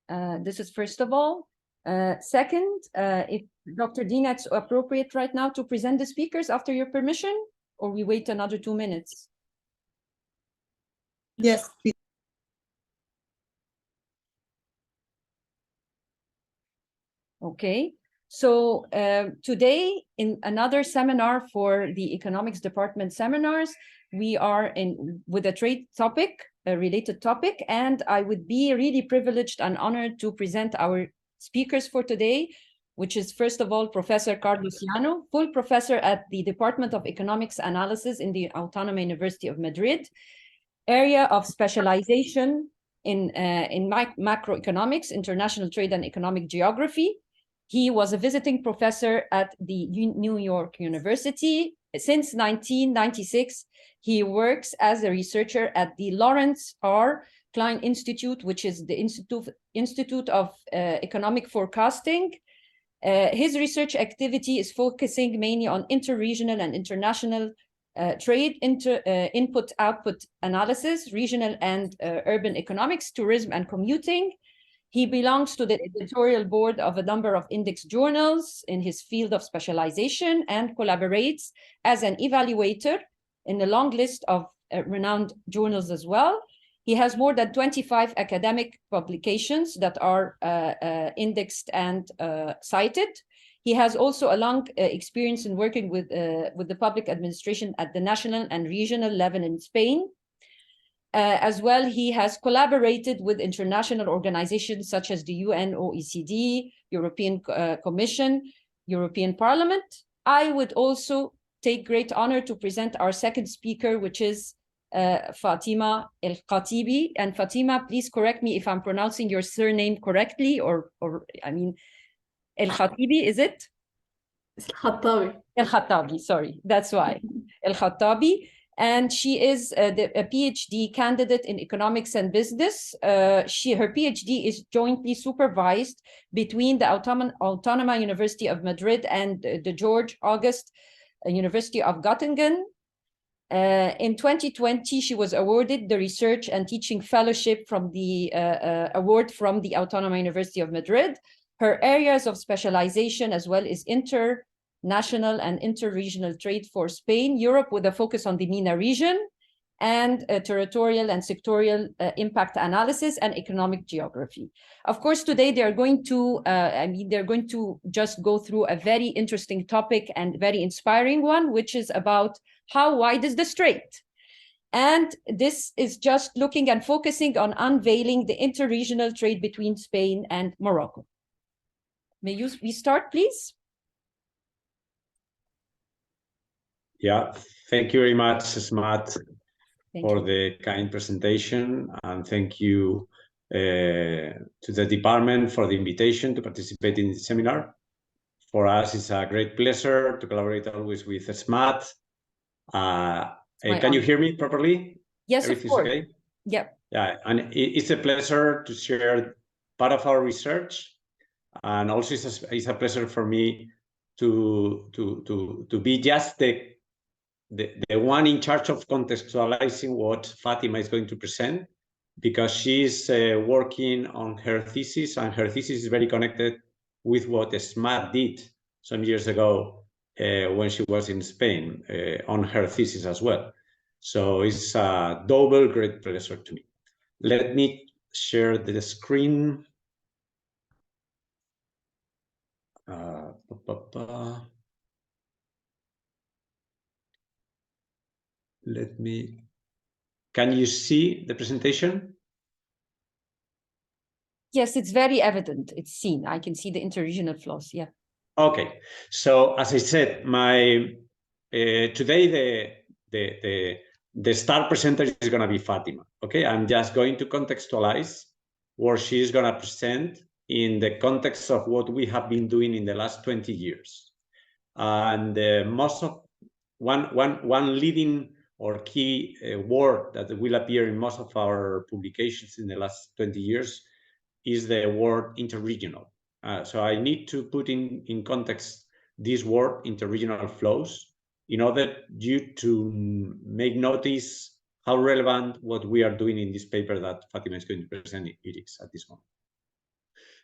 This is first of all. Second, if Dr. Dina, it's appropriate right now to present the speakers after your permission, or we wait another 2 minutes? Yes, please. Okay, so today in another seminar for the economics department seminars, we are with a trade topic, a related topic, and I would be really privileged and honored to present our speakers for today, which is first of all, Professor Carlos Llano, full professor at the Department of Economics Analysis in the Autónoma University of Madrid, area of specialization in macroeconomics, international trade and economic geography. He was a visiting professor at the New York University. Since 1996, he works as a researcher at the Lawrence R. Klein Institute, which is the Institute of Economic Forecasting. His research activity is focusing mainly on interregional and international trade, input-output analysis, regional and urban economics, tourism and commuting. He belongs to the editorial board of a number of index journals in his field of specialization and collaborates as an evaluator in a long list of renowned journals as well. He has more than 25 academic publications that are indexed and cited. He has also a long experience in working with the public administration at the national and regional level in Spain. As well, he has collaborated with international organizations such as the UN, OECD, European Commission, European Parliament. I would also take great honor to present our second speaker, which is Fatima El-Khatabi. And Fatima, please correct me if I'm pronouncing your surname correctly, or I mean, El-Khatabi, is it? Khatabi. El-Khatabi, sorry, that's why. El-Khatabi. And she is a Ph.D. candidate in economics and business. Her Ph.D. is jointly supervised between the Autónoma University of Madrid and the George August University of Göttingen. In 2020, she was awarded the Research and Teaching Fellowship from the award from the Autónoma University of Madrid. Her areas of specialization as well is international and interregional trade for Spain, Europe, with a focus on the MENA region, and territorial and sectorial impact analysis and economic geography. Of course, today they're going to, they're going to just go through a very interesting topic and very inspiring one, which is about how wide is the Strait? And this is just looking and focusing on unveiling the interregional trade between Spain and Morocco. May we start, please? Yeah, thank you very much, Smat, for the kind presentation, and thank you to the department for the invitation to participate in the seminar. For us, it's a great pleasure to collaborate always with Smat. Can you hear me properly? Yes, of course. Okay? Yeah, and it's a pleasure to share part of our research, and also it's a pleasure for me to be just the one in charge of contextualizing what Fatima is going to present, because she's working on her thesis, and her thesis is very connected with what Smat did some years ago when she was in Spain on her thesis as well. So it's a double great pleasure to me. Let me share the screen. Let me, can you see the presentation? Yes, it's very evident. It's seen. I can see the interregional flows, yeah. Okay, so as I said, today the star presenter is going to be Fatima. Okay, I'm just going to contextualize what she's going to present in the context of what we have been doing in the last 20 years. And most of one leading or key word that will appear in most of our publications in the last 20 years is the word interregional. So I need to put in context this word, interregional flows, in order you to make notice how relevant what we are doing in this paper that Fatima is going to present it is at this moment.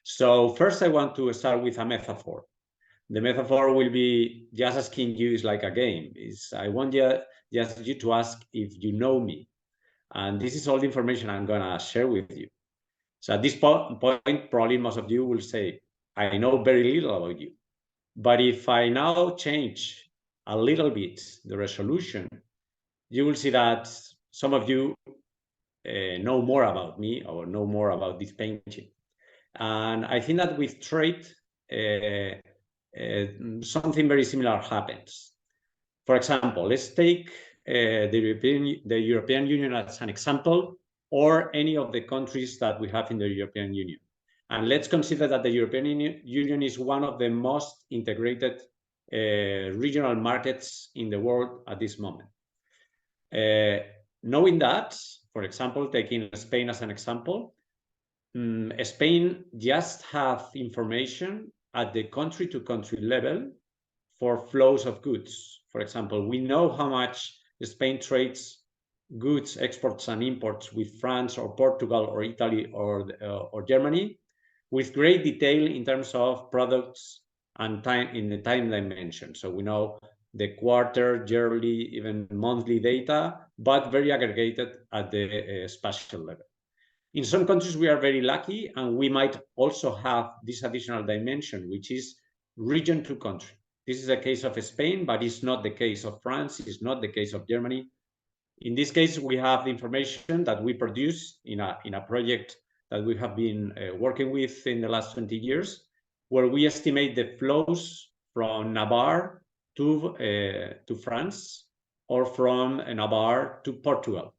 So first I want to start with a metaphor. The metaphor will be just asking you is like a game. I want just you to ask if you know me. And this is all the information I'm gonna share with you. So at this point, probably most of you will say, I know very little about you. But if I now change a little bit the resolution, you will see that some of you know more about me or know more about this painting. And I think that with trade, something very similar happens. For example, let's take the European Union as an example, or any of the countries that we have in the European Union. And let's consider that the European Union is one of the most integrated regional markets in the world at this moment. Knowing that, for example, taking Spain as an example, Spain just have information at the country-to-country level for flows of goods. For example, we know how much Spain trades goods, exports and imports with France or Portugal or Italy or Germany, with great detail in terms of products and time in the time dimension. So we know the quarter, yearly, even monthly data, but very aggregated at the spatial level. In some countries, we are very lucky, and we might also have this additional dimension, which is region to country. This is a case of Spain, but it's not the case of France, it's not the case of Germany. In this case, we have the information that we produce in a project that we have been working with in the last 20 years, where we estimate the flows from Navarre to France, or from Navarre to Portugal.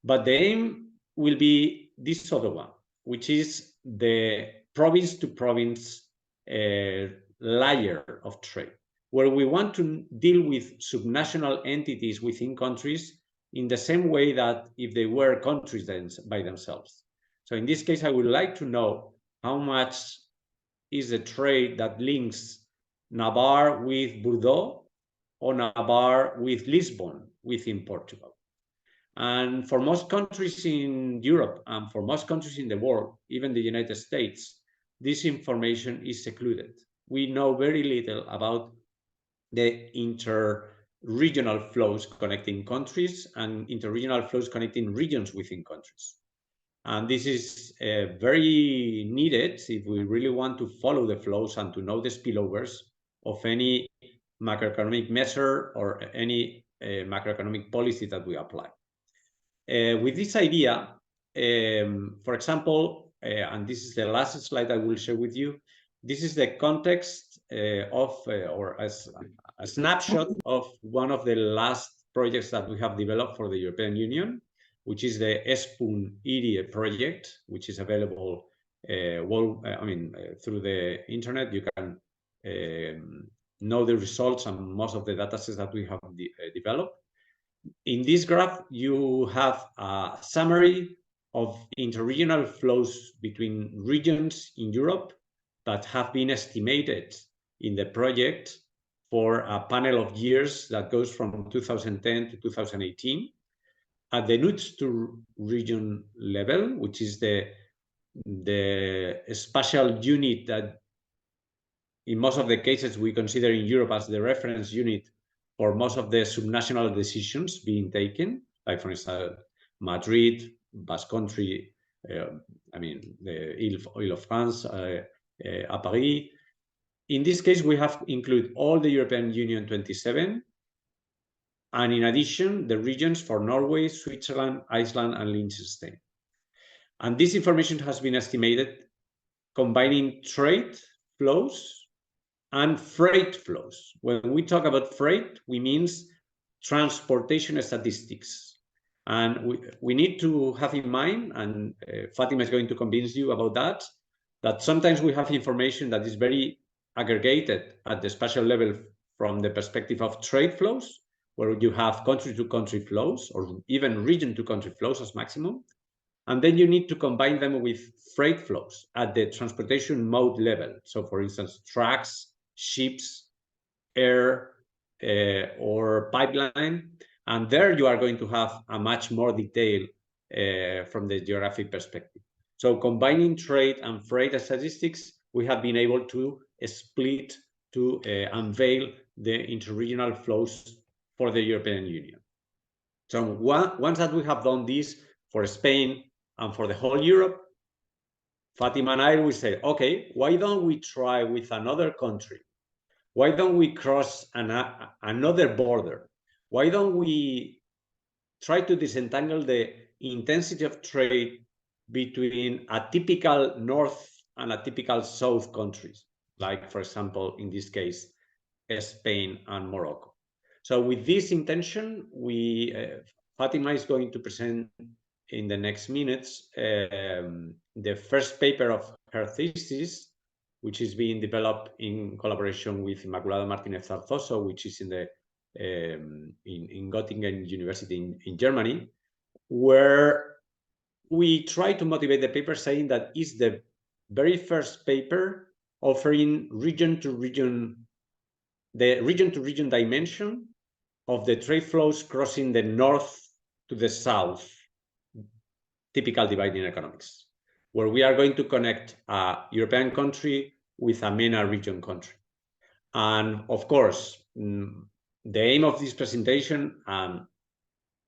But the aim will be this other one, which is the province to province layer of trade, where we want to deal with subnational entities within countries in the same way that if they were countries by themselves. So in this case, I would like to know how much is the trade that links Navarre with Bordeaux or Navarre with Lisbon within Portugal. And for most countries in Europe and for most countries in the world, even the United States, this information is secluded. We know very little about the inter-regional flows connecting countries and interregional flows connecting regions within countries. And this is very needed if we really want to follow the flows and to know the spillovers of any macroeconomic measure or any macroeconomic policy that we apply. With this idea, for example, and this is the last slide I will share with you, this is the context or a snapshot of one of the last projects that we have developed for the European Union, which is the ESPUN-IRIE project, which is available through the internet. You can know the results and most of the data sets that we have developed. In this graph, you have a summary of interregional flows between regions in Europe that have been estimated in the project for a panel of years that goes from 2010 to 2018. At the NUTS to region level, which is the spatial unit that in most of the cases we consider in Europe as the reference unit for most of the subnational decisions being taken, like for instance, Madrid, Basque Country, the Ile-de-France, Paris. In this case, we have included all the European Union 27, and in addition, the regions for Norway, Switzerland, Iceland, and Liechtenstein. And this information has been estimated combining trade flows and freight flows. When we talk about freight, we mean transportation statistics. And we need to have in mind, and Fatima is going to convince you about that sometimes we have information that is very aggregated at the spatial level from the perspective of trade flows, where you have country-to-country flows or even region-to-country flows as maximum. And then you need to combine them with freight flows at the transportation mode level. So for instance, trucks, ships, air, or pipeline. And there you are going to have a much more detail from the geographic perspective. So combining trade and freight statistics, we have been able to split to unveil the interregional flows for the European Union. So once that we have done this for Spain and for the whole Europe, Fatima and I will say, okay, why don't we try with another country? Why don't we cross another border? Why don't we try to disentangle the intensity of trade between a typical North and a typical South countries, like, for example, in this case, Spain and Morocco. So with this intention, Fatima is going to present in the next minutes the first paper of her thesis, which is being developed in collaboration with Inmaculada Martinez Zarzoso, which is in Göttingen University in Germany, where we try to motivate the paper saying that it's the very first paper offering the region-to-region dimension of the trade flows crossing the north to the south, typical divide in economics, where we are going to connect a European country with a MENA region country. And of course, the aim of this presentation,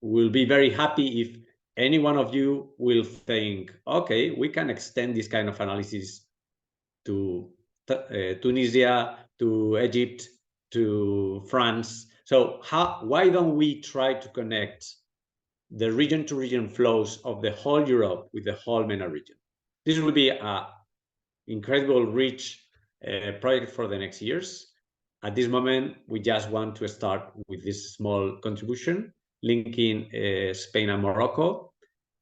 will be very happy if any one of you will think, okay, we can extend this kind of analysis to Tunisia, to Egypt, to France. So why don't we try to connect the region-to-region flows of the whole Europe with the whole MENA region? This will be an incredible, rich project for the next years. At this moment, we just want to start with this small contribution, linking Spain and Morocco,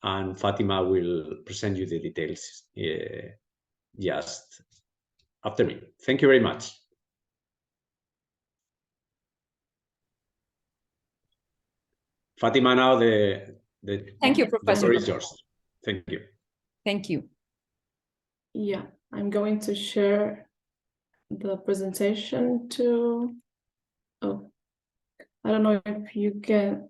and Fatima will present you the details just after me. Thank you very much. Fatima, now Thank you, the Professor. floor is yours. Thank you. Thank you. Yeah, I'm going to share the presentation to, oh, I don't know if you can,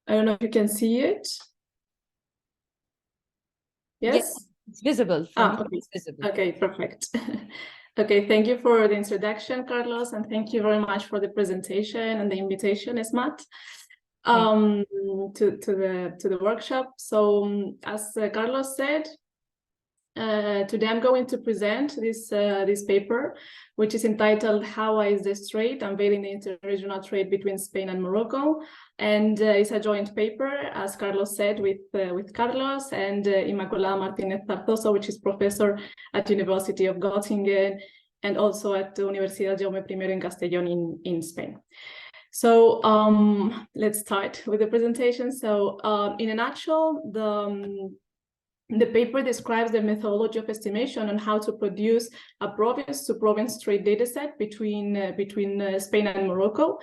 I don't know if you can see it. Yes? It's visible. From Okay. It's visible. Okay, perfect. Okay, thank you for the introduction, Carlos, and thank you very much for the presentation and the invitation, Esmat, to the workshop. So, as Carlos said, today I'm going to present this paper, which is entitled "How is the Strait Unveiling the Interregional Trade Between Spain and Morocco?" And it's a joint paper, as Carlos said, with Carlos and Inmaculada Martinez Zarzoso, which is professor at University of Göttingen and also at the Universidad Jaume I in Castellón in Spain. So let's start with the presentation. So in a nutshell, the paper describes the methodology of estimation on how to produce a province-to-province trade dataset between Spain and Morocco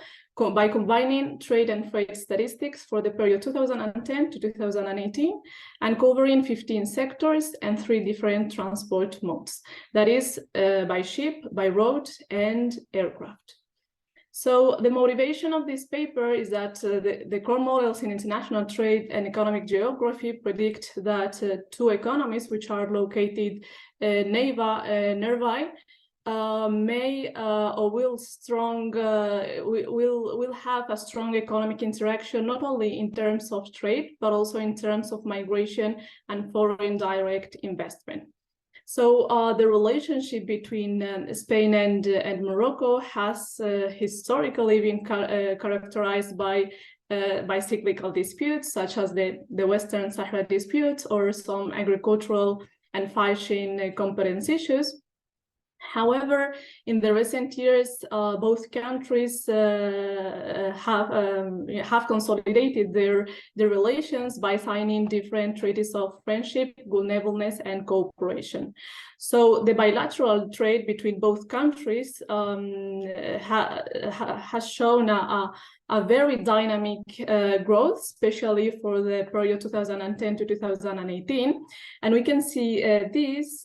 by combining trade and freight statistics for the period 2010 to 2018 and covering 15 sectors and 3 different transport modes, that is, by ship, by road, and aircraft. So the motivation of this paper is that the core models in international trade and economic geography predict that 2 economies which are located nearby may or will have a strong economic interaction, not only in terms of trade, but also in terms of migration and foreign direct investment. So the relationship between Spain and Morocco has historically been characterized by cyclical disputes, such as the Western Sahara dispute or some agricultural and fishing competence issues. However, in the recent years, both countries have consolidated their relations by signing different treaties of friendship, good neighborliness, and cooperation. So the bilateral trade between both countries has shown a very dynamic growth, especially for the period 2010 to 2018, and we can see this,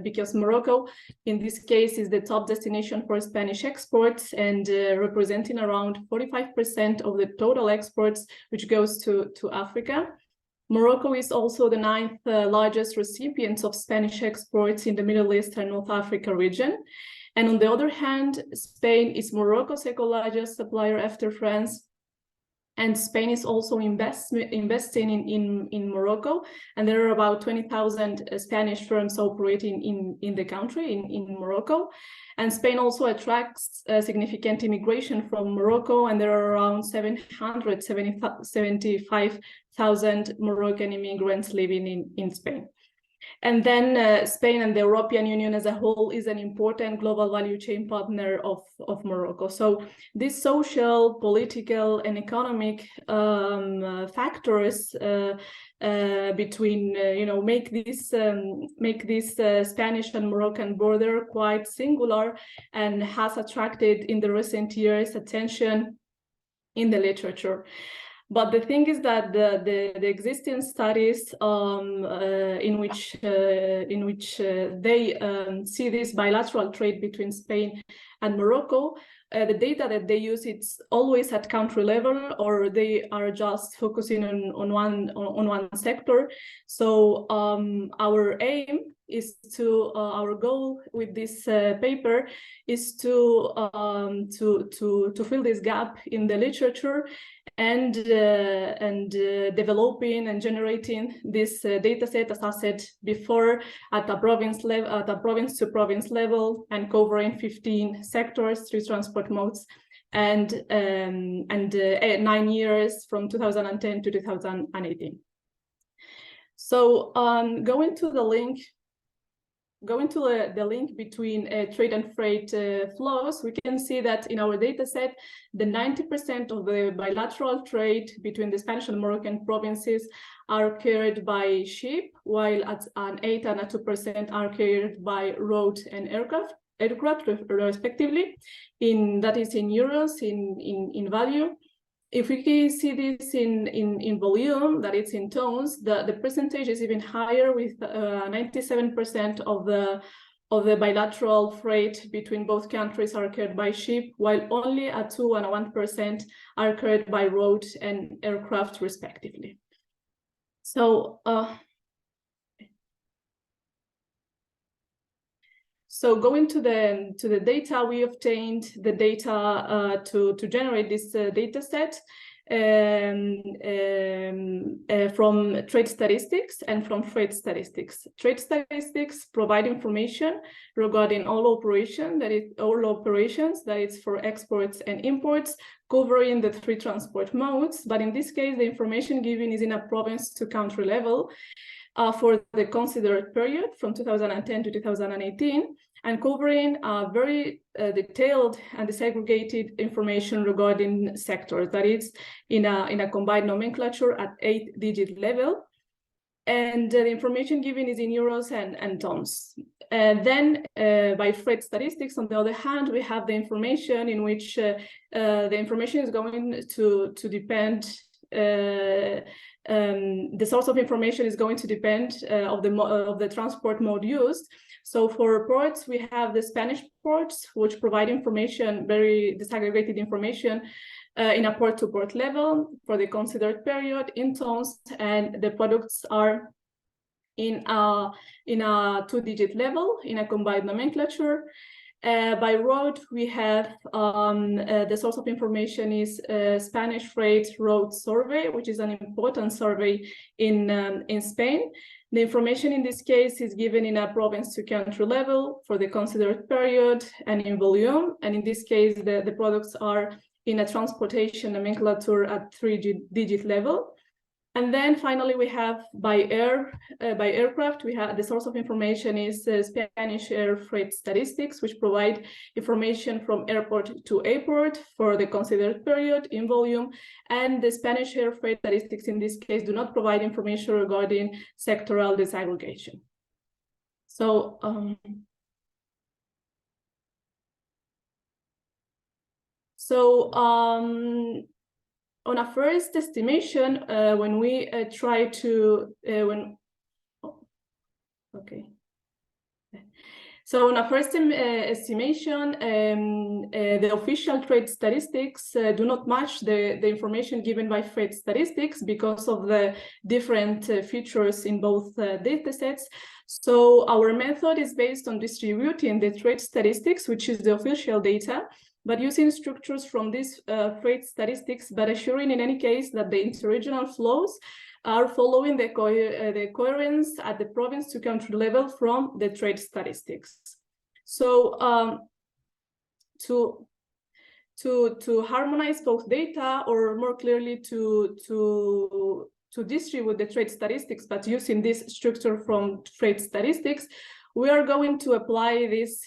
because Morocco, in this case, is the top destination for Spanish exports and representing around 45% of the total exports, which goes to Africa. Morocco is also the 9th largest recipient of Spanish exports in the Middle East and North Africa region. And on the other hand, Spain is Morocco's second largest supplier after France. And Spain is also investing in Morocco. And there are about 20,000 Spanish firms operating in the country, in Morocco. And Spain also attracts significant immigration from Morocco, and there are around 775,000 Moroccan immigrants living in Spain. And then Spain and the European Union as a whole is an important global value chain partner of Morocco. So these social, political, and economic factors between make this Spanish and Moroccan border quite singular, and has attracted in the recent years attention in the literature. But the thing is that the existing studies in which they see this bilateral trade between Spain and Morocco, the data that they use, it's always at country level, or they are just focusing on one sector. So our aim is to our goal with this paper is to fill this gap in the literature and developing and generating this data set, as I said before, at a province level, at a province to province level, and covering 15 sectors, 3 transport modes, and 9 years from 2010 to 2018. So going to the link between trade and freight flows, we can see that in our data set, the 90% of the bilateral trade between the Spanish and Moroccan provinces are carried by ship, while at an 8% and a 2% are carried by road and aircraft respectively. That is in euros, in value. If we can see this in volume, that it's in tons, the percentage is even higher, with 97% of the bilateral freight between both countries are carried by ship, while only a 2% and a 1% are carried by road and aircraft respectively. So going to the data, we obtained the data to generate this data set from trade statistics and from freight statistics. Trade statistics provide information regarding all operations, that is for exports and imports, covering the 3 transport modes. But in this case, the information given is in a province to country level for the considered period from 2010 to 2018, and covering very detailed and disaggregated information regarding sectors, that is in a combined nomenclature at 8-digit level. And the information given is in euros and tons. Then by freight statistics, on the other hand, we have the information in which the information is going to depend, the source of information is going to depend of the transport mode used. So for ports, we have the Spanish ports, which provide information, very disaggregated information, in a port-to-port level for the considered period in tons, and the products are in a 2-digit level in a combined nomenclature. By road, we have the source of information is Spanish Freight Road Survey, which is an important survey in Spain. The information in this case is given in a province to country level for the considered period and in volume. And in this case, the products are in a transportation nomenclature at 3-digit level. And then finally, we have by aircraft, we have the source of information is Spanish air freight statistics, which provide information from airport to airport for the considered period in volume. And the Spanish air freight statistics in this case do not provide information regarding sectoral disaggregation. So, on a first estimation, when we try to, So on a first estimation, the official trade statistics do not match the information given by freight statistics because of the different features in both data sets. So our method is based on distributing the trade statistics, which is the official data, but using structures from these freight statistics, but assuring in any case that the interregional flows are following the coherence at the province to country level from the trade statistics. So to harmonize both data, or more clearly to distribute the trade statistics, but using this structure from trade statistics, we are going to apply these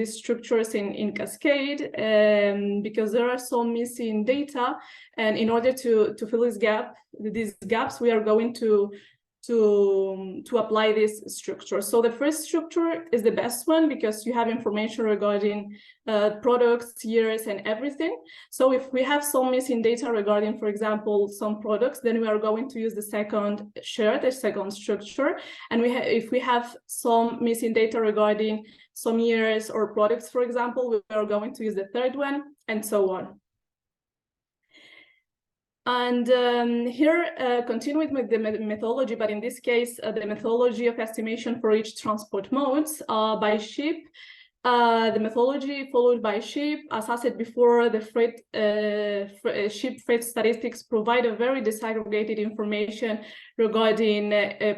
structures in cascade, because there are some missing data, and in order to fill these gaps, we are going to apply this structure. So the first structure is the best one because you have information regarding products, years, and everything. So if we have some missing data regarding, for example, some products, then we are going to use the second structure. And if we have some missing data regarding some years or products, for example, we are going to use the third one, and so on. And here, continuing with the methodology, but in this case, the methodology of estimation for each transport modes by ship. The methodology followed by ship, as I said before, the ship freight statistics provide a very disaggregated information regarding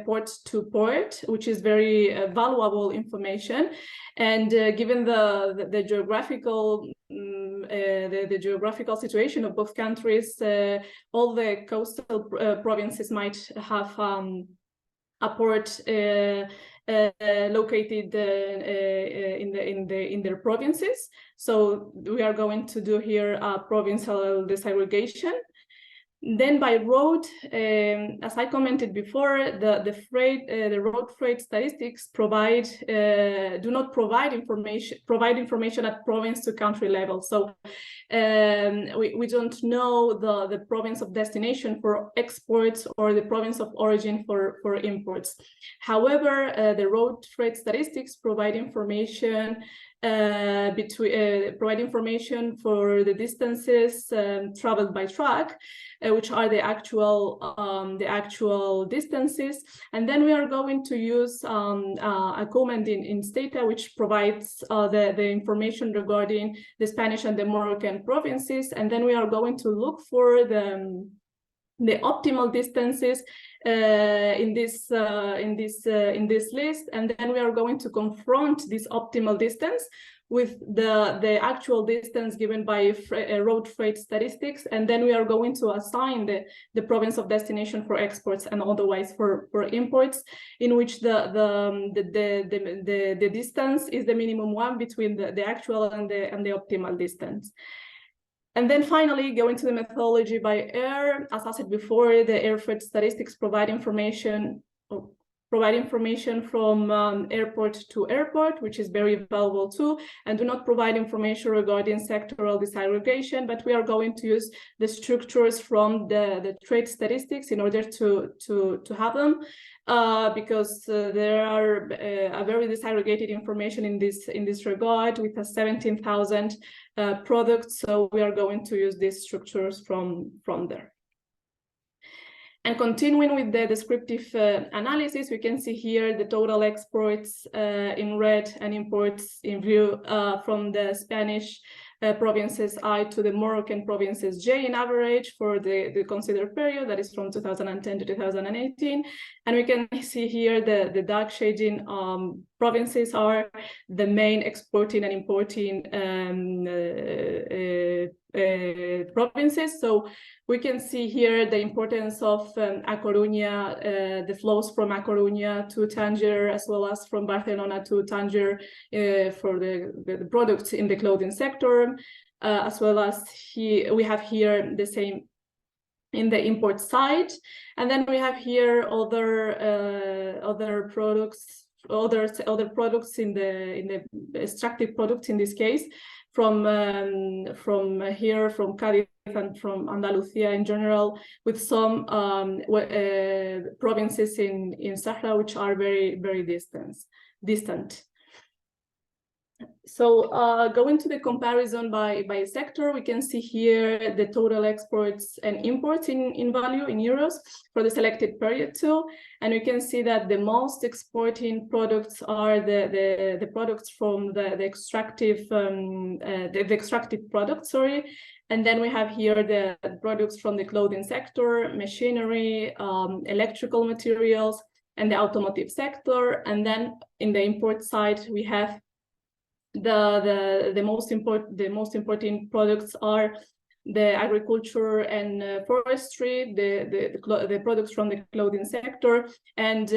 port to port, which is very valuable information. And given the geographical the geographical situation of both countries, all the coastal provinces might have a port located in their provinces. So we are going to do here a provincial disaggregation. Then by road, as I commented before, the road freight statistics do not provide information at province to country level. So we don't know the province of destination for exports or the province of origin for imports. However, the road freight statistics provide information provide information for the distances traveled by truck, which are the actual distances. And then we are going to use a comment in Stata, which provides the information regarding the Spanish and the Moroccan provinces. And then we are going to look for the optimal distances in this list, and then we are going to confront this optimal distance with the actual distance given by road freight statistics, and then we are going to assign the province of destination for exports and otherwise for imports, in which the distance is the minimum one between the actual and the optimal distance. And then finally, going to the methodology by air. As I said before, the air freight statistics provide information from airport to airport, which is very valuable too, and do not provide information regarding sectoral disaggregation, but we are going to use the structures from the trade statistics in order to have them, because there are a very disaggregated information in this regard with 17,000 products, so we are going to use these structures from there. And continuing with the descriptive analysis, we can see here the total exports in red and imports in blue from the Spanish provinces I to the Moroccan provinces J in average for the considered period, that is from 2010 to 2018. And we can see here the dark shading provinces are the main exporting and importing provinces. So we can see here the importance of A Coruña, the flows from A Coruña to Tangier, as well as from Barcelona to Tangier for the products in the clothing sector, as well as we have here the same in the import side. And then we have here other products, other products in the extractive products in this case, from here, from Cádiz and from Andalusia in general, with some provinces in Sahara which are very, very distant. So going to the comparison by sector, we can see here the total exports and imports in value in euros for the selected period too. And we can see that the most exporting products are the products from the extractive products, sorry. And then we have here the products from the clothing sector, machinery, electrical materials, and the automotive sector. And then in the import side, we have the most important products are the agriculture and forestry, the products from the clothing sector, and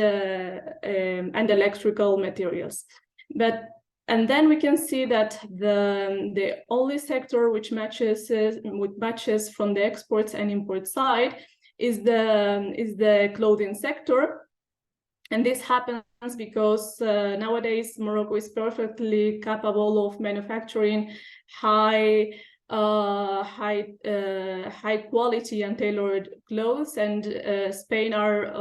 electrical materials. And then we can see that the only sector which matches from the exports and import side is the clothing sector. And this happens because nowadays Morocco is perfectly capable of manufacturing high quality and tailored clothes, and Spain are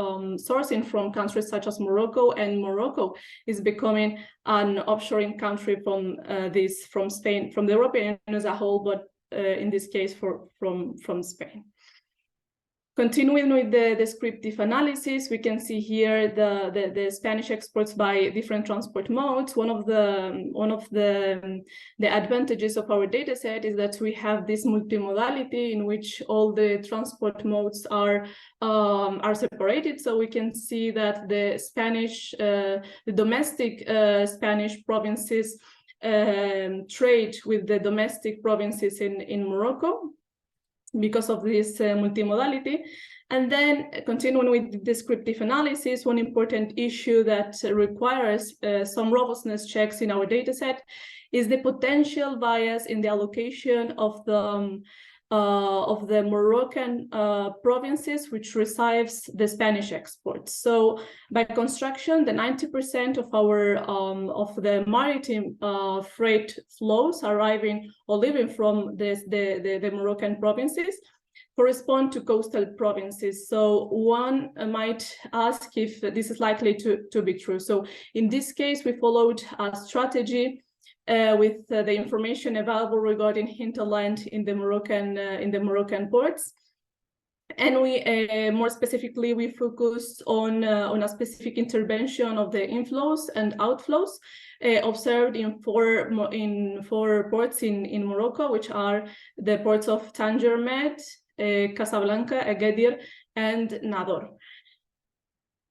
sourcing from countries such as Morocco, and Morocco is becoming an offshoring country from Spain, from the European Union as a whole, but in this case from Spain. Continuing with the descriptive analysis, we can see here the Spanish exports by different transport modes. One of the advantages of our data set is that we have this multimodality in which all the transport modes are separated. So we can see that the domestic Spanish provinces trade with the domestic provinces in Morocco, because of this multimodality. And then continuing with the descriptive analysis, one important issue that requires some robustness checks in our dataset is the potential bias in the allocation of the Moroccan provinces which receives the Spanish exports. So by construction, the 90% of our of the maritime freight flows arriving or leaving from the Moroccan provinces correspond to coastal provinces. So one might ask if this is likely to be true. So in this case, we followed a strategy with the information available regarding hinterland in the Moroccan ports, and we more specifically we focused on a specific intervention of the inflows and outflows observed in four ports in Morocco, which are the ports of Tangier Med, Casablanca, Agadir, and Nador.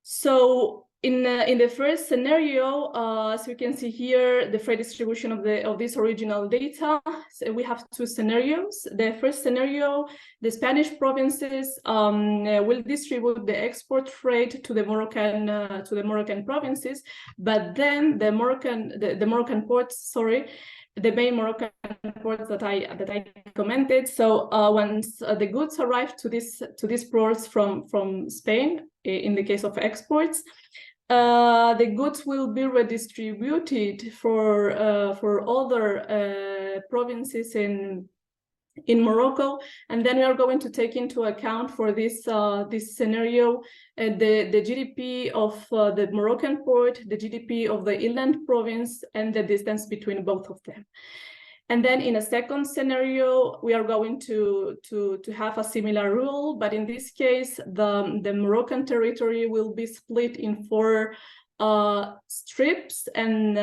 So in the first scenario, as we can see here, the freight distribution of this original data, so we have two scenarios. The first scenario, the Spanish provinces will distribute the export freight to the Moroccan provinces, but then the Moroccan ports, sorry, the main Moroccan ports that I commented. So once the goods arrive to these ports from Spain, in the case of exports, the goods will be redistributed for other provinces in Morocco, and then we are going to take into account for this scenario the GDP of the Moroccan port, the GDP of the inland province, and the distance between both of them. And then in a second scenario, we are going to have a similar rule, but in this case, the Moroccan territory will be split in four strips, and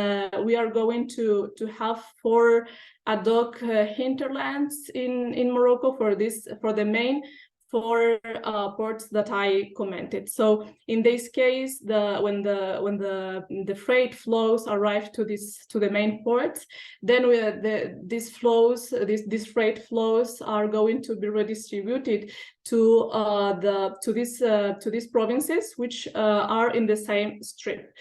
we are going to have four ad hoc hinterlands in Morocco for the main 4 ports that I commented. So in this case, when the freight flows arrive to the main ports, then these freight flows are going to be redistributed to these provinces, which are in the same strip,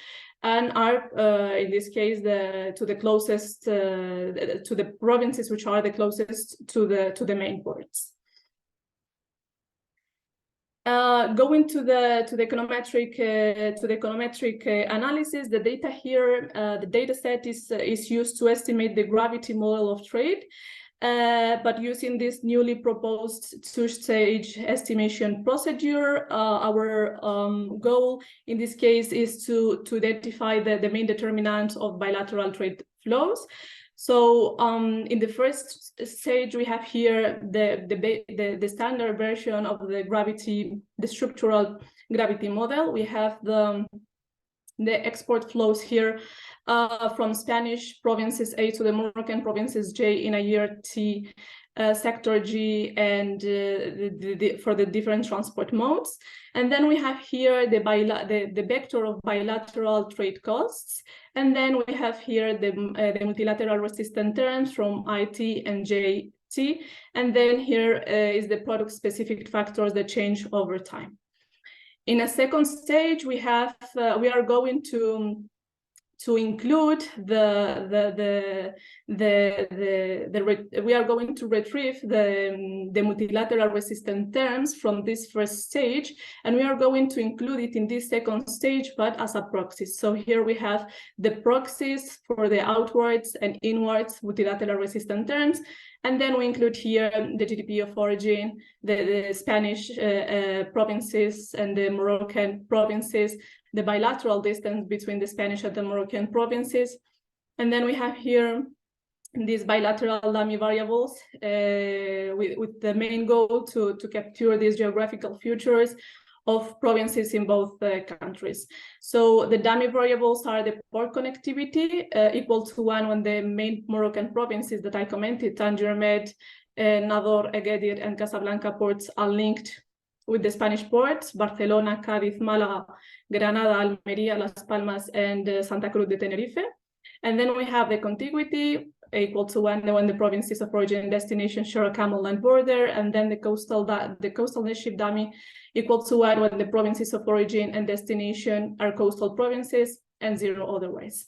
and are in this case to the closest to the provinces which are the closest to the main ports. Going to the econometric analysis, the data here, the data set is used to estimate the gravity model of trade, but using this newly proposed two-stage estimation procedure, our goal in this case is to identify the main determinants of bilateral trade flows. So in the first stage, we have here the standard version of the structural gravity model. We have the export flows here from Spanish provinces A to the Moroccan provinces J in a year T, sector G, and for the different transport modes. And then we have here the vector of bilateral trade costs. And then we have here the multilateral resistant terms from IT and JT. And then here is the product specific factors that change over time. In a second stage, we are going to include we are going to retrieve the multilateral resistant terms from this first stage, and we are going to include it in this second stage, but as a proxy. So here we have the proxies for the outwards and inwards multilateral resistant terms. And then we include here the GDP of origin, the Spanish provinces and the Moroccan provinces, the bilateral distance between the Spanish and the Moroccan provinces. And then we have here these bilateral dummy variables with the main goal to capture these geographical features of provinces in both countries. So the dummy variables are the port connectivity equal to 1 when the main Moroccan provinces that I commented, Tangier, Med, Nador, Agadir, and Casablanca ports are linked with the Spanish ports, Barcelona, Cádiz, Málaga, Granada, Almería, Las Palmas, and Santa Cruz de Tenerife. And then we have the contiguity equal to 1 when the provinces of origin and destination share a common land border, and then the coastal net ship dummy equal to 1 when the provinces of origin and destination are coastal provinces, and 0 otherwise.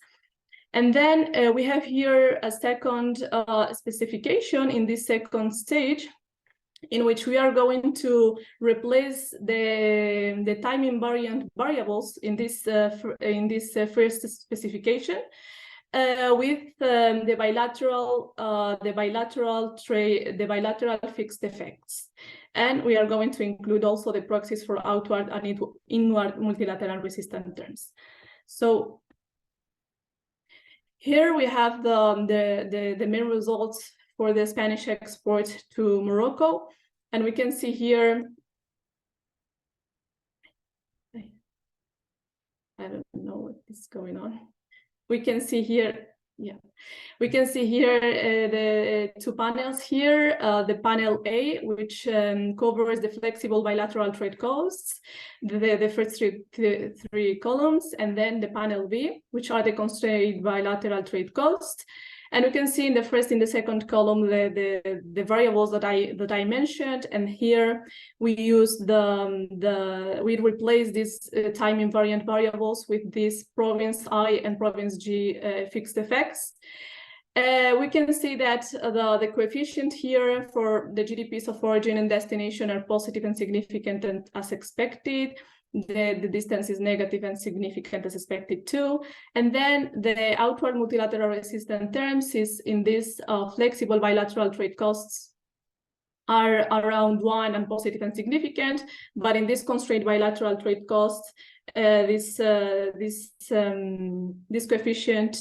And then we have here a second specification in this second stage, in which we are going to replace the time invariant variables in this first specification with the bilateral fixed effects. And we are going to include also the proxies for outward and inward multilateral resistant terms. So here we have the main results for the Spanish export to Morocco. And we can see here, I don't know what is going on. We can see here, we can see here the 2 panels here, the panel A, which covers the flexible bilateral trade costs, the first three columns, and then the panel B, which are the constrained bilateral trade costs. And we can see in the second column the variables that I mentioned, and here we use we replace these time invariant variables with these province I and province G fixed effects. We can see that the coefficient here for the GDPs of origin and destination are positive and significant and as expected. The distance is negative and significant as expected too. And then the outward multilateral resistant terms is in this flexible bilateral trade costs are around 1 and positive and significant. But in this constrained bilateral trade costs, this coefficient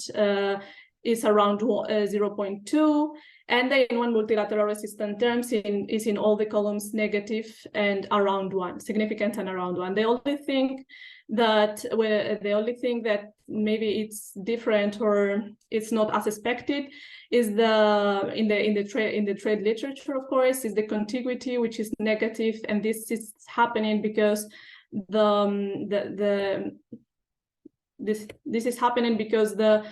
is around 0.2. And the N1 multilateral resistant terms is in all the columns negative and around 1, significant and around 1. The only thing that maybe it's different or it's not as expected is in the trade literature, of course, is the contiguity, which is negative, and this is happening because this is happening because the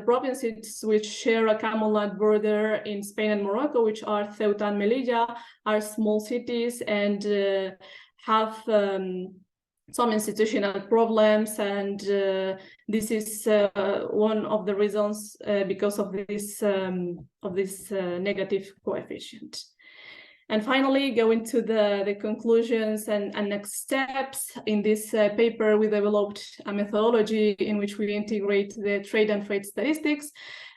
provinces which share a common land border in Spain and Morocco, which are Ceuta and Melilla, are small cities and have some institutional problems, and this is one of the reasons because of this negative coefficient. And finally, going to the conclusions and next steps. In this paper, we developed a methodology in which we integrate the trade and freight statistics,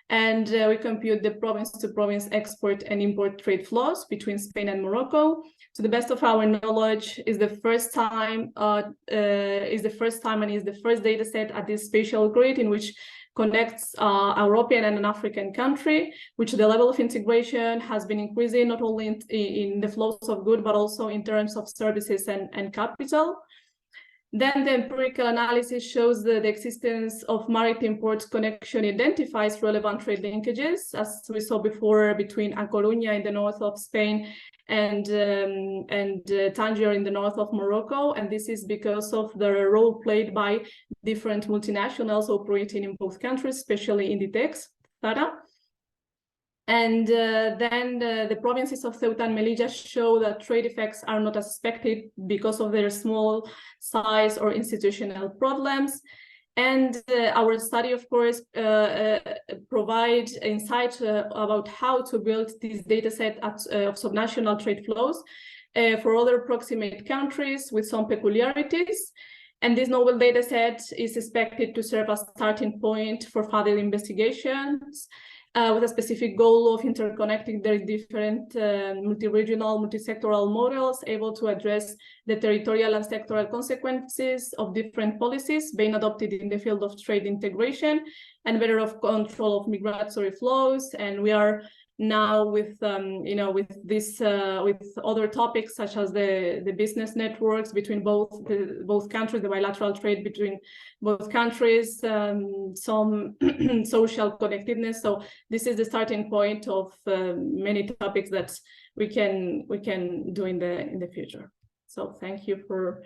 and we compute the province-to-province export and import trade flows between Spain and Morocco. To the best of our knowledge, is the first time and is the first data set at this spatial grid in which connects a European and an African country, which the level of integration has been increasing not only in the flows of goods, but also in terms of services and capital. Then the empirical analysis shows the existence of maritime ports connection identifies relevant trade linkages, as we saw before, between A Coruña in the north of Spain and Tangier in the north of Morocco. And this is because of the role played by different multinationals operating in both countries, especially Inditex, Zara. And then the provinces of Ceuta and Melilla show that trade effects are not as expected because of their small size or institutional problems. And our study, of course, provides insight about how to build this data set of subnational trade flows for other proximate countries with some peculiarities. And this novel data set is expected to serve as a starting point for further investigations, with a specific goal of interconnecting their different multi-regional, multi-sectoral models, able to address the territorial and sectoral consequences of different policies being adopted in the field of trade integration and better of control of migratory flows. And we are now with with other topics such as the business networks between both countries, the bilateral trade between both countries, some social connectedness. So this is the starting point of many topics that we can do in the future. So thank you for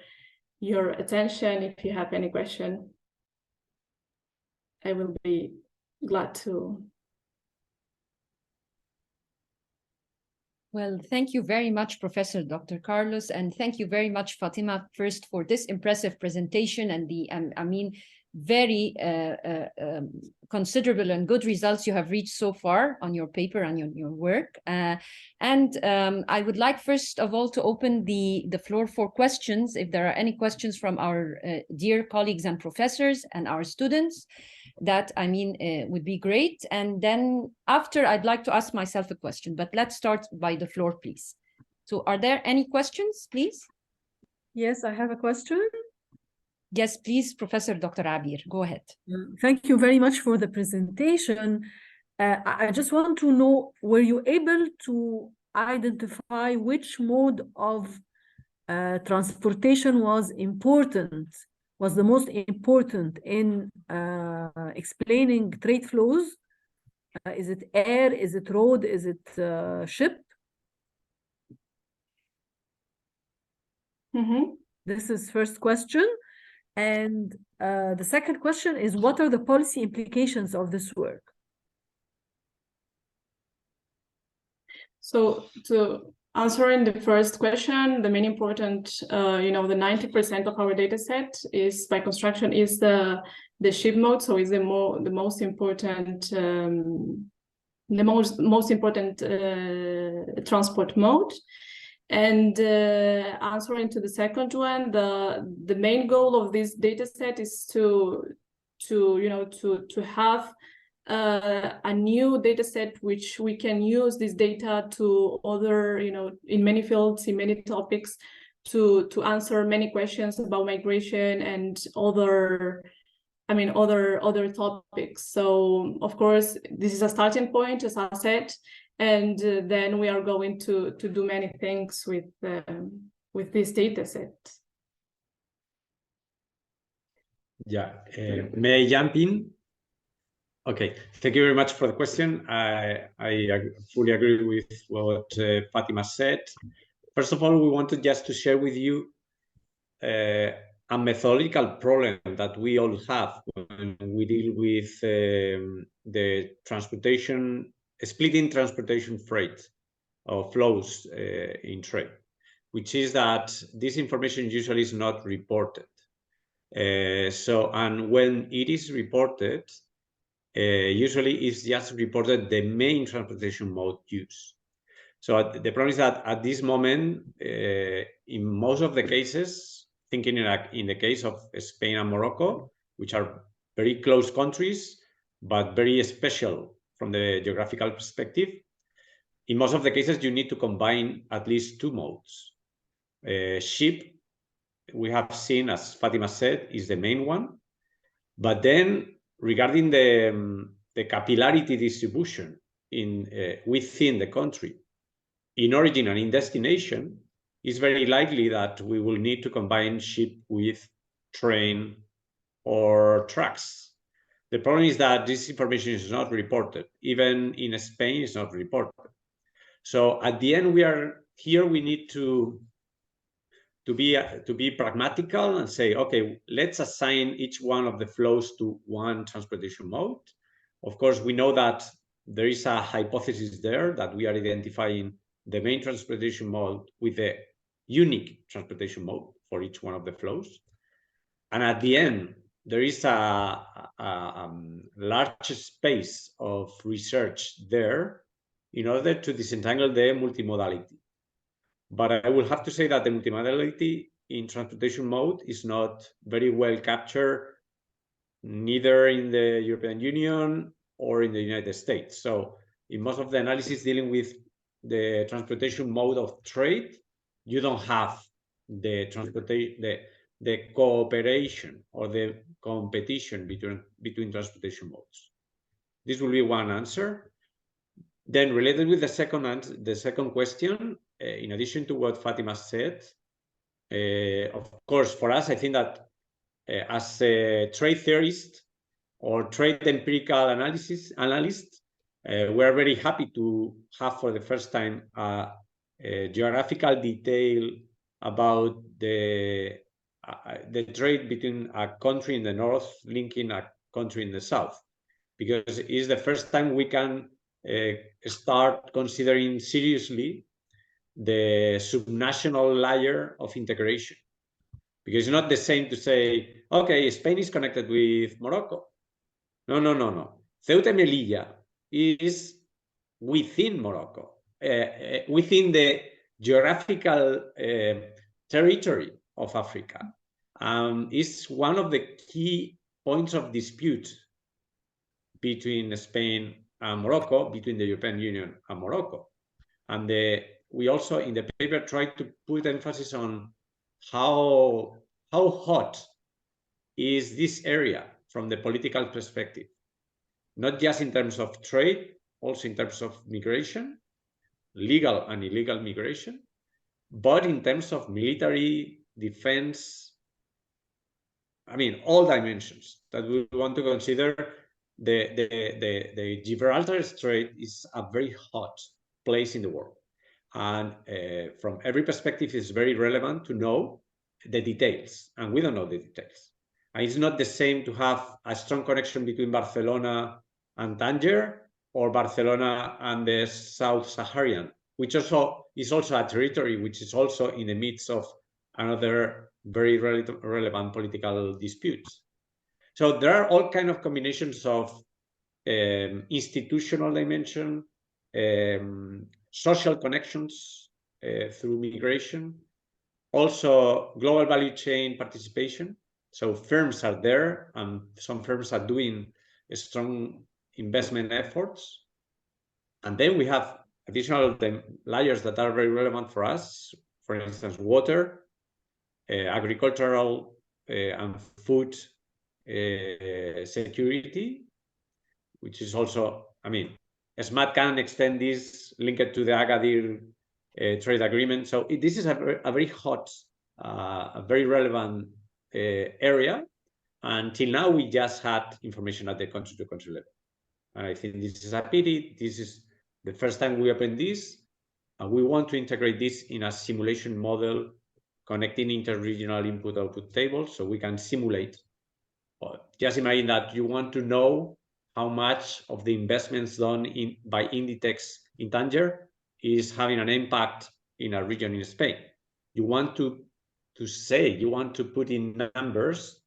your attention. If you have any question, I will be glad to. Well, thank you very much, Professor Dr. Carlos, and thank you very much, Fatima, first for this impressive presentation and the, very considerable and good results you have reached so far on your paper and your work. I would like, first of all, to open the floor for questions. If there are any questions from our dear colleagues and professors and our students, that would be great. And then after, I'd like to ask myself a question, but let's start by the floor, please. So are there any questions, please? Yes, I have a question. Yes, please, Professor Dr. Abir, go ahead. Thank you very much for the presentation. I just want to know, were you able to identify which mode of transportation was the most important in explaining trade flows? Is it air? Is it road? Is it ship? Mm-hmm. This is first question. And the second question is, what are the policy implications of this work? So to answering the first question, the main important, the 90% of our data set is by construction is the ship mode. So it's the most important transport mode. And answering to the second one, the main goal of this data set is to have a new data set which we can use this data to other, in many fields, in many topics, to answer many questions about migration and other topics. So of course, this is a starting point, as I said, And then we are going to do many things with this data set. Yeah, may I jump in? Okay, thank you very much for the question. I fully agree with what Fatima said. First of all, we wanted just to share with you a methodological problem that we all have when we deal with the transportation, splitting transportation freight or flows in trade, which is that this information usually is not reported. And when it is reported, usually it's just reported the main transportation mode used. So the problem is that at this moment, in most of the cases, thinking in the case of Spain and Morocco, which are very close countries, but very special from the geographical perspective, in most of the cases, you need to combine at least two modes. Ship, we have seen, as Fatima said, is the main one. But then regarding the capillarity distribution within the country, in origin and in destination, it's very likely that we will need to combine ship with train or trucks. The problem is that this information is not reported. Even in Spain, it's not reported. So at the end, we need to be pragmatical and say, okay, let's assign each one of the flows to one transportation mode. Of course, we know that there is a hypothesis there that we are identifying the main transportation mode with a unique transportation mode for each one of the flows. And at the end, there is a large space of research there in order to disentangle the multimodality. But I will have to say that the multimodality in transportation mode is not very well captured, neither in the European Union or in the United States. So in most of the analysis dealing with the transportation mode of trade, you don't have the cooperation or the competition between transportation modes. This will be one answer. Then related with the second question, in addition to what Fatima said, of course, for us, I think that as a trade theorist or trade empirical analyst, we're very happy to have for the first time a geographical detail about the trade between a country in the north linking a country in the south, because it's the first time we can start considering seriously the subnational layer of integration. Because it's not the same to say, okay, Spain is connected with Morocco. No. Ceuta y Melilla is within Morocco, within the geographical territory of Africa. It's one of the key points of dispute between Spain and Morocco, between the European Union and Morocco. And we also, in the paper, tried to put emphasis on how hot is this area from the political perspective, not just in terms of trade, also in terms of migration, legal and illegal migration, but in terms of military defense. I mean, all dimensions that we want to consider. The Gibraltar Strait is a very hot place in the world. And from every perspective, it's very relevant to know the details. And we don't know the details. And it's not the same to have a strong connection between Barcelona and Tangier or Barcelona and the South Saharian, which also is also a territory which is also in the midst of another very relevant political disputes. So there are all kinds of combinations of institutional dimension, social connections through migration, also global value chain participation. So firms are there, and some firms are doing strong investment efforts. And then we have additional layers that are very relevant for us. For instance, water, agricultural and food security, which is also, I mean, SMAT can extend this, link it to the Agadir trade agreement. So this is a very hot, a very relevant area. Until now, we just had information at the country-to-country level. And I think this is a pity. This is the first time we open this. And we want to integrate this in a simulation model, connecting interregional input-output tables so we can simulate. Just imagine that you want to know how much of the investments done by Inditex in Tanger is having an impact in a region in Spain. You want to put in numbers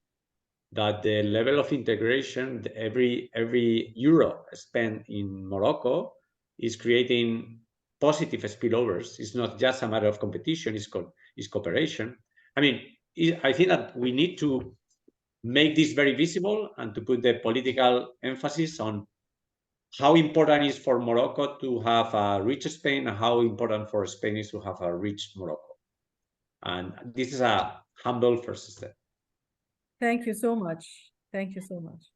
that the level of integration, every euro spent in Morocco is creating positive spillovers. It's not just a matter of competition, it's cooperation. I mean, I think that we need to make this very visible and to put the political emphasis on how important it is for Morocco to have a rich Spain and how important for Spain is to have a rich Morocco. And this is a humble first step. Thank you so much. Thank you so much.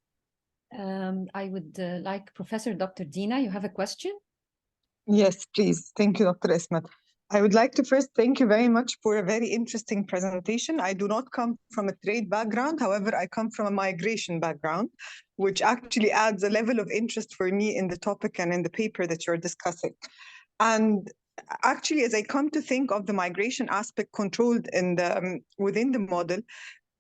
I would like Professor Dr. Dina, you have a question? Yes, please. Thank you, Dr. Esmat. I would like to first thank you very much for a very interesting presentation. I do not come from a trade background. However, I come from a migration background, which actually adds a level of interest for me in the topic and in the paper that you're discussing. And actually, as I come to think of the migration aspect controlled in the within the model,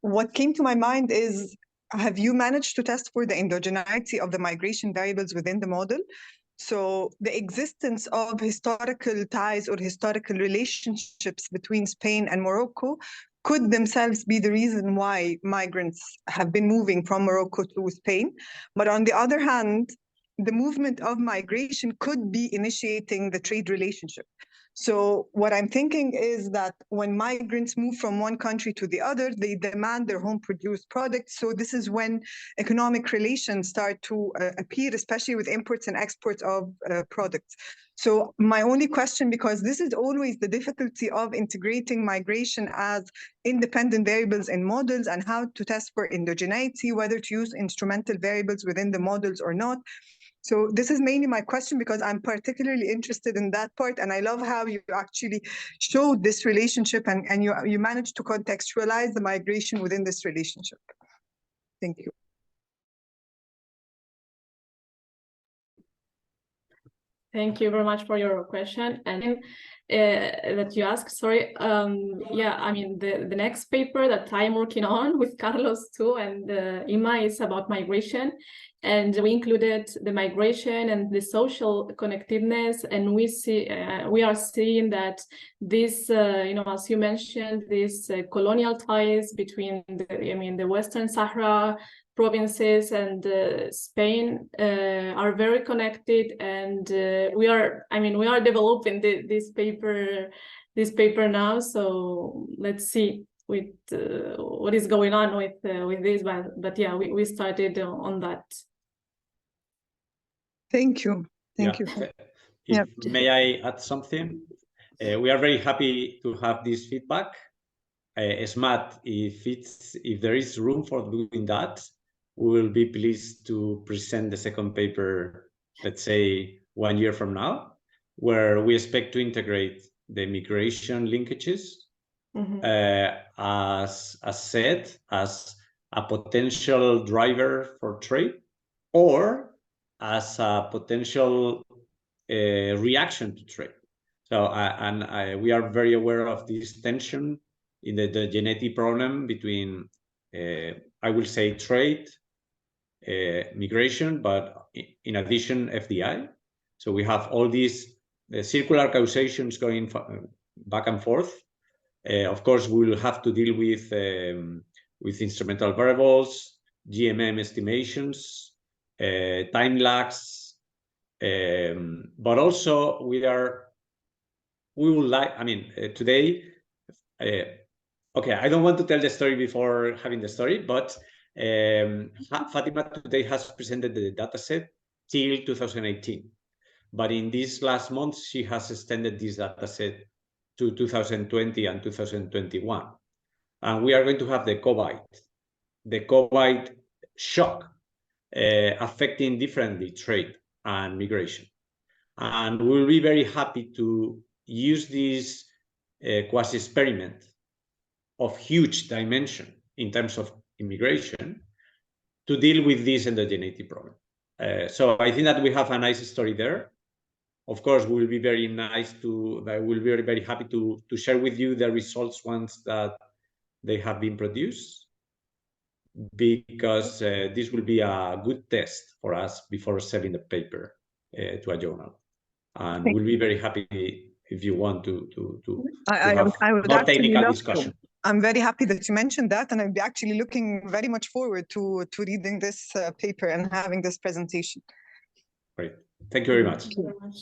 what came to my mind is, have you managed to test for the endogeneity of the migration variables within the model? So the existence of historical ties or historical relationships between Spain and Morocco could themselves be the reason why migrants have been moving from Morocco to Spain. But on the other hand, the movement of migration could be initiating the trade relationship. So what I'm thinking is that when migrants move from one country to the other, they demand their home produced products. So this is when economic relations start to appear, especially with imports and exports of products. So my only question, because this is always the difficulty of integrating migration as independent variables in models and how to test for endogeneity, whether to use instrumental variables within the models or not. So this is mainly my question because I'm particularly interested in that part, and I love how you actually showed this relationship and you managed to contextualize the migration within this relationship. Thank you. Thank you very much for your question. And that you asked, sorry. Yeah, I mean, the next paper that I'm working on with Carlos too and Ima is about migration. And we included the migration and the social connectedness, and we are seeing that this, you know, as you mentioned, these colonial ties between the Western Sahara provinces and Spain are very connected, and we are developing this paper now. So let's see with what is going on with this, but yeah, we started on that. Thank you. Thank you. May I add something? We are very happy to have this feedback. SMAT, if there is room for doing that, we will be pleased to present the second paper, let's say 1 year from now, where we expect to integrate the migration linkages as a potential driver for trade, or as a potential reaction to trade. So, we are very aware of this tension in the genetic problem between, I will say, trade, migration, but in addition, FDI. So we have all these circular causations going back and forth. Of course, we will have to deal with instrumental variables, GMM estimations, time lags, but also today, okay, I don't want to tell the story before having the story, but Fatima today has presented the dataset till 2018. But in these last months, she has extended this dataset to 2020 and 2021. And we are going to have the COVID shock affecting differently trade and migration. And we'll be very happy to use this quasi-experiment of huge dimension in terms of immigration to deal with this endogeneity problem. So I think that we have a nice story there. Of course, we'll be very very happy to share with you the results once that they have been produced, because this will be a good test for us before sending the paper to a journal. And we'll be very happy if you want to have I would more actually technical love discussion. to. I'm very happy that you mentioned that, and I'd be actually looking very much forward to reading this paper and having this presentation. Great. Thank you very much. Thank you very much.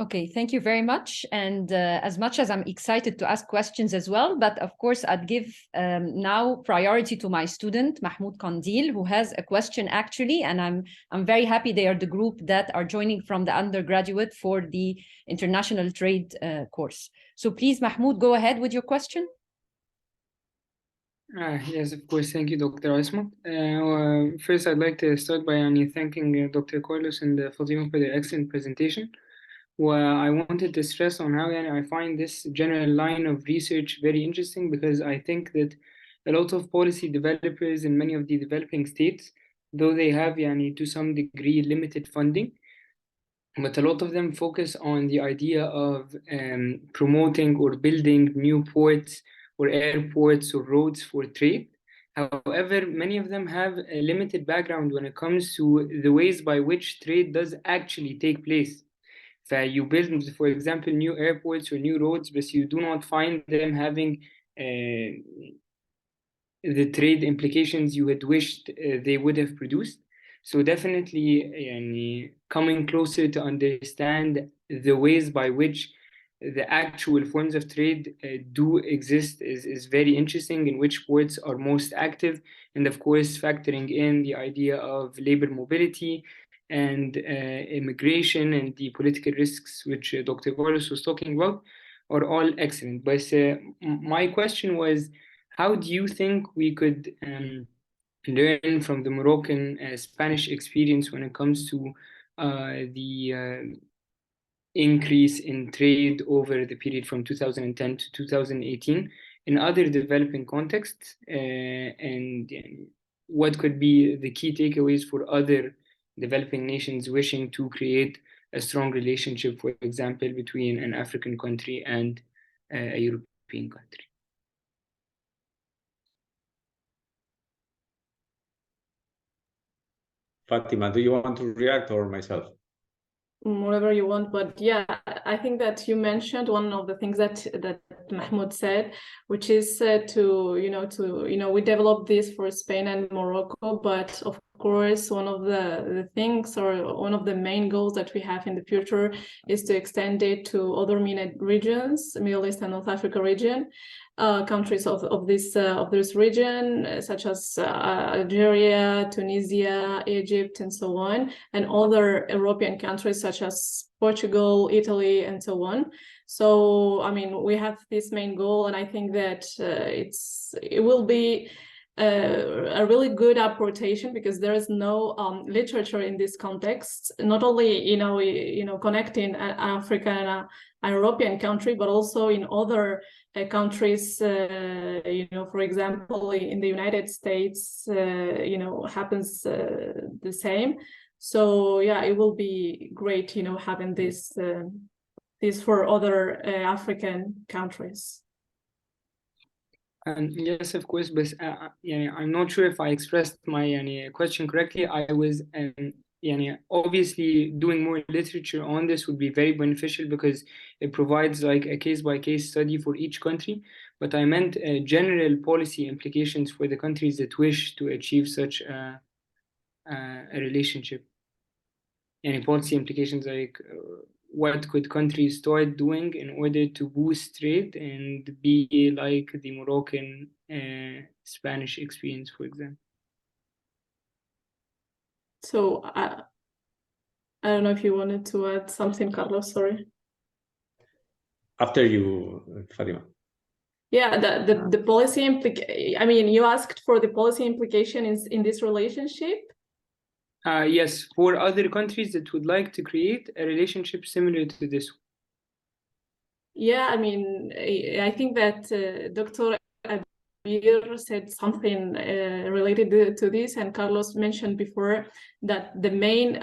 Okay, thank you very much. And as much as I'm excited to ask questions as well, but of course I'd give now priority to my student, Mahmoud Kandil, who has a question actually, and I'm very happy they are the group that are joining from the undergraduate for the international trade course. So please, Mahmoud, go ahead with your question. Yes, of course. Thank you, Dr. Asma. First, I'd like to start by thanking Dr. Carlos and Fatima for their excellent presentation. Well, I wanted to stress on how I find this general line of research very interesting, because I think that a lot of policy developers in many of the developing states, though they have to some degree limited funding, but a lot of them focus on the idea of promoting or building new ports or airports or roads for trade. However, many of them have a limited background when it comes to the ways by which trade does actually take place. You build, for example, new airports or new roads, but you do not find them having the trade implications you had wished they would have produced. So definitely coming closer to understand the ways by which the actual forms of trade do exist is very interesting, in which ports are most active, and of course factoring in the idea of labor mobility and immigration and the political risks which Dr. Carlos was talking about are all excellent. But my question was, how do you think we could learn from the Moroccan Spanish experience when it comes to the increase in trade over the period from 2010 to 2018 in other developing contexts, and what could be the key takeaways for other developing nations wishing to create a strong relationship, for example, between an African country and a European country? Fatima, do you want to react, or myself? Whatever you want, but yeah, I think that you mentioned one of the things that Mahmoud said, which is we developed this for Spain and Morocco, but of course one of the things, or one of the main goals that we have in the future, is to extend it to other MENA regions, Middle East and North Africa region, countries of this region, such as Algeria, Tunisia, Egypt, and so on, and other European countries such as Portugal, Italy, and so on. So, I mean, we have this main goal, and I think that it will be a really good apportation, because there is no literature in this context, not only connecting Africa and a European country, but also in other countries. For example, in the United States, happens the same. So yeah, it will be great, having this for other African countries. Yes, of course, but I'm not sure if I expressed my question correctly. I was obviously doing more literature on this would be very beneficial, because it provides like a case-by-case study for each country. But I meant general policy implications for the countries that wish to achieve such a relationship. Any policy implications, like what could countries start doing in order to boost trade and be like the Moroccan Spanish experience, for example? So I don't know if you wanted to add something, Carlos, sorry. After you, Fatima. Yeah, the policy you asked for the policy implication in this relationship? Yes, for other countries that would like to create a relationship similar to this one. Yeah, I mean, I think that Dr. Abir said something related to this, and Carlos mentioned before that the main,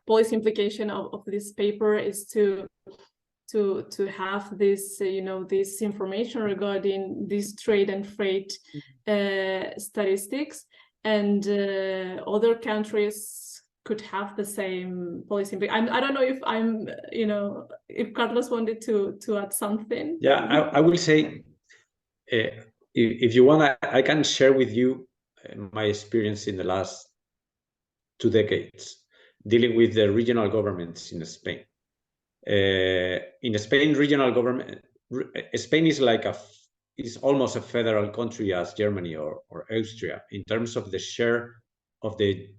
policy implication of this paper is to have this, this information regarding this trade and freight statistics, and other countries could have the same policy. I don't know if if Carlos wanted to add something. Yeah, I will say, if you want, I can share with you my experience in the last 2 decades dealing with the regional governments in Spain. In Spain, regional government, Spain is like is almost a federal country as Germany or Austria in terms of the share of the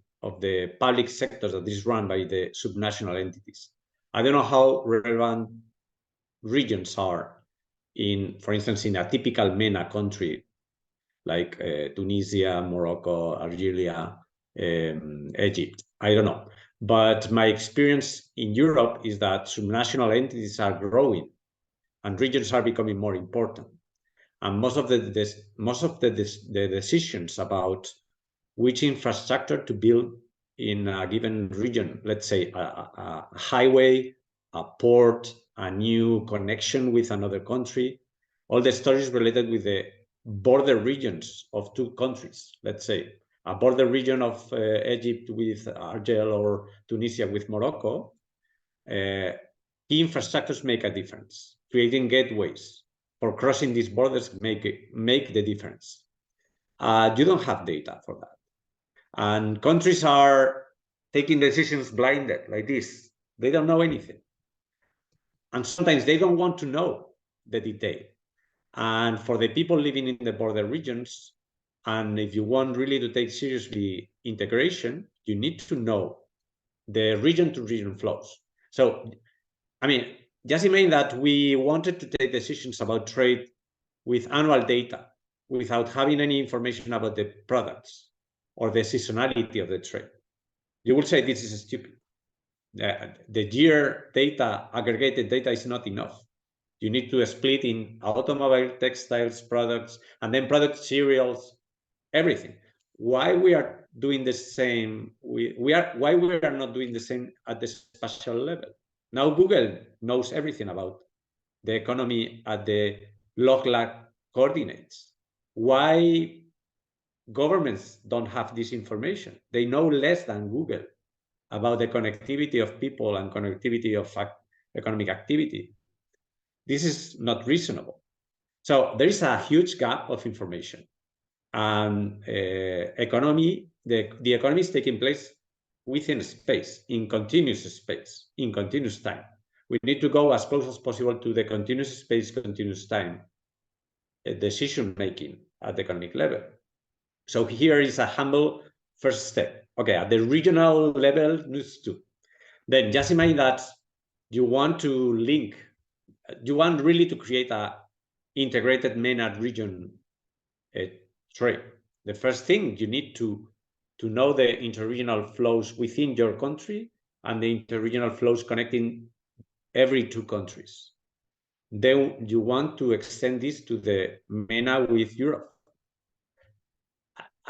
public sector that is run by the subnational entities. I don't know how relevant regions are for instance, in a typical MENA country like Tunisia, Morocco, Algeria, Egypt. I don't know. But my experience in Europe is that subnational entities are growing and regions are becoming more important. And most of the decisions about which infrastructure to build in a given region, let's say a highway, a port, a new connection with another country, all the stories related with the border regions of 2 countries, let's say a border region of Egypt with Algeria or Tunisia with Morocco, key infrastructures make a difference. Creating gateways for crossing these borders make the difference. You don't have data for that. And countries are taking decisions blinded like this. They don't know anything. And sometimes they don't want to know the detail. And for the people living in the border regions, and if you want really to take seriously integration, you need to know the region-to-region flows. So, I mean, just imagine that we wanted to take decisions about trade with annual data without having any information about the products or the seasonality of the trade. You will say this is stupid. The year data, aggregated data is not enough. You need to split in automobile, textiles, products, and then product cereals, everything. Why we are doing the same? Why we are not doing the same at the spatial level? Now Google knows everything about the economy at the log-lag coordinates. Why governments don't have this information? They know less than Google about the connectivity of people and connectivity of economic activity. This is not reasonable. So there is a huge gap of information. And the economy is taking place within space, in continuous space, in continuous time. We need to go as close as possible to the continuous space, continuous time decision-making at the economic level. So here is a humble first step. Okay, at the regional level, needs to. Then just imagine that you want to link, you want really to create a integrated MENA region trade. The first thing you need to know the interregional flows within your country and the interregional flows connecting every 2 countries. Then you want to extend this to the MENA with Europe.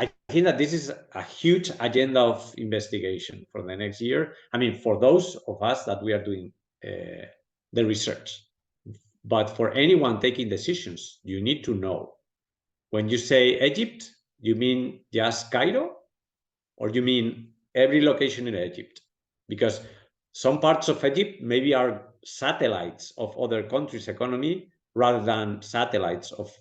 I think that this is a huge agenda of investigation for the next year. I mean, for those of us that we are doing the research. But for anyone taking decisions, you need to know. When you say Egypt, you mean just Cairo? Or you mean every location in Egypt? Because some parts of Egypt maybe are satellites of other countries' economy rather than satellites of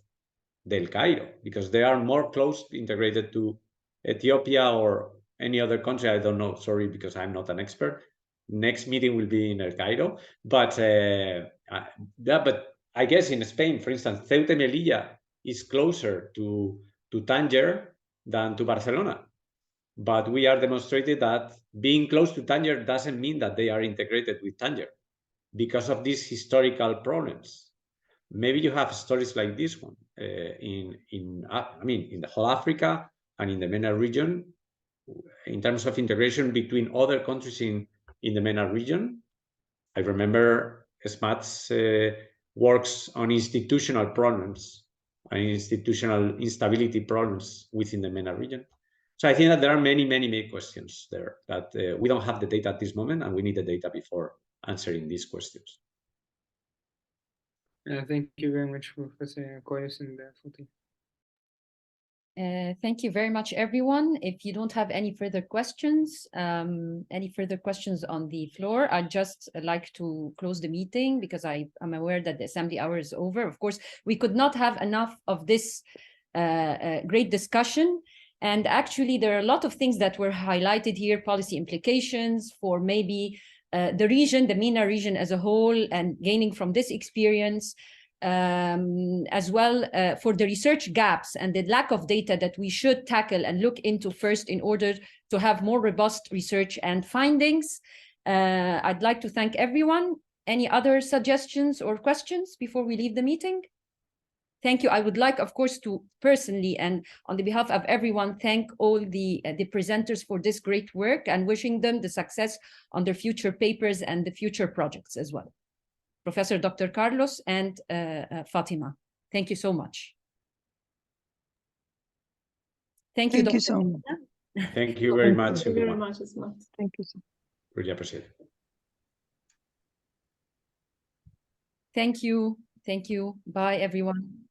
Del Cairo, because they are more closely integrated to Ethiopia or any other country. I don't know, sorry, because I'm not an expert. Next meeting will be in El Cairo. But but I guess in Spain, for instance, Ceuta and Melilla is closer to Tanger than to Barcelona. But we are demonstrated that being close to Tanger doesn't mean that they are integrated with Tanger because of these historical problems. Maybe you have stories like this one in the whole Africa and in the MENA region. in terms of integration between other countries in the MENA region. I remember SMAT's works on institutional problems and institutional instability problems within the MENA region. So I think that there are many questions there that we don't have the data at this moment, and we need the data before answering these questions. Thank you very much, Professor Koyos and Fatima. Thank you very much, everyone. If you don't have any further questions on the floor, I'd just like to close the meeting because I'm aware that the assembly hour is over. Of course, we could not have enough of this great discussion. And actually, there are a lot of things that were highlighted here, policy implications for maybe the region, the MENA region as a whole, and gaining from this experience. As well for the research gaps and the lack of data that we should tackle and look into first in order to have more robust research and findings. I'd like to thank everyone. Any other suggestions or questions before we leave the meeting? Thank you. I would like, of course, to personally and on the behalf of everyone, thank all the presenters for this great work and wishing them the success on their future papers and the future projects as well. Professor Dr. Carlos and Fatima. Thank you so much. Thank you, Dr. so much. Thank you very much, Thank you very everyone. much, Ismat. Thank you so much. Really appreciate it. Thank you. Thank you. Bye, everyone.